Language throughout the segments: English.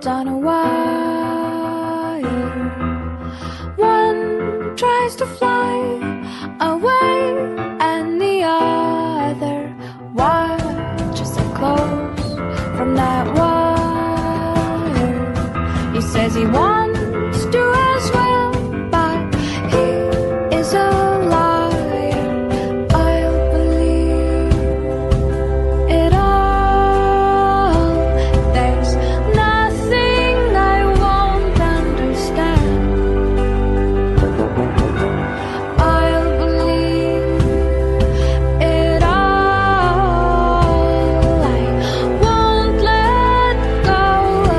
on a wire. One tries to fly away, and the other watches them close from that wire. He says he wants to as well, but he is a liar. I'll believe it all. There's nothing I won't understand. I'll believe it all. I won't let go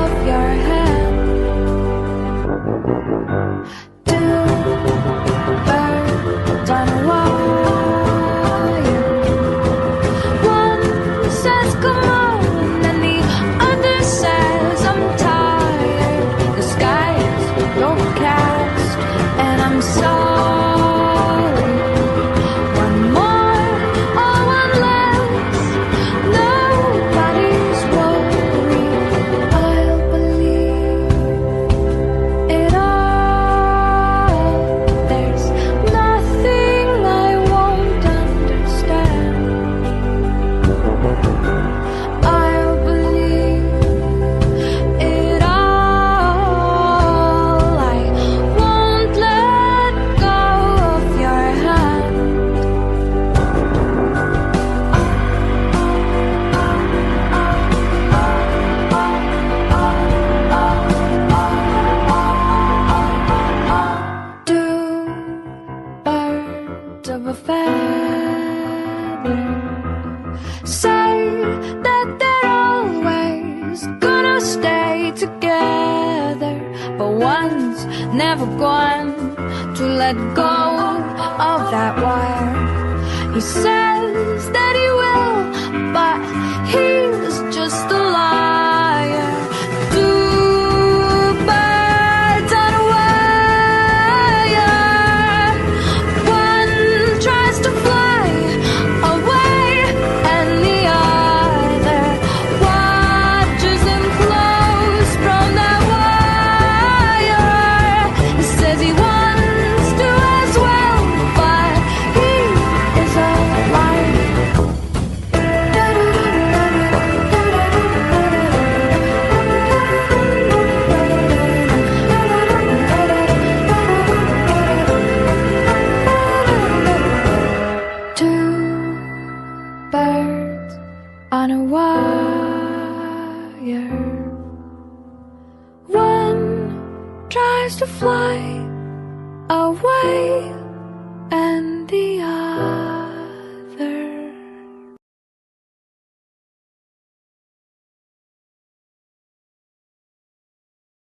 of your hand. Two birds on a wire. One says come on, and the other says I'm tired. The sky is overcast, and I'm sorry. One more or one less, nobody's worried. I'll believe it all. There's nothing I won't understand. I'll believe it all. I won't let go of your hand. Two birds of a feather say that they're always gonna stay together, but one's never going to let go of that wire. He says that he will, but he's just a liar. Two birds on a wire. One tries to fly away, and the other watches him close from that wire. He says he wants to as well, but he is a liar. Two birds on a wire. One tries to fly away,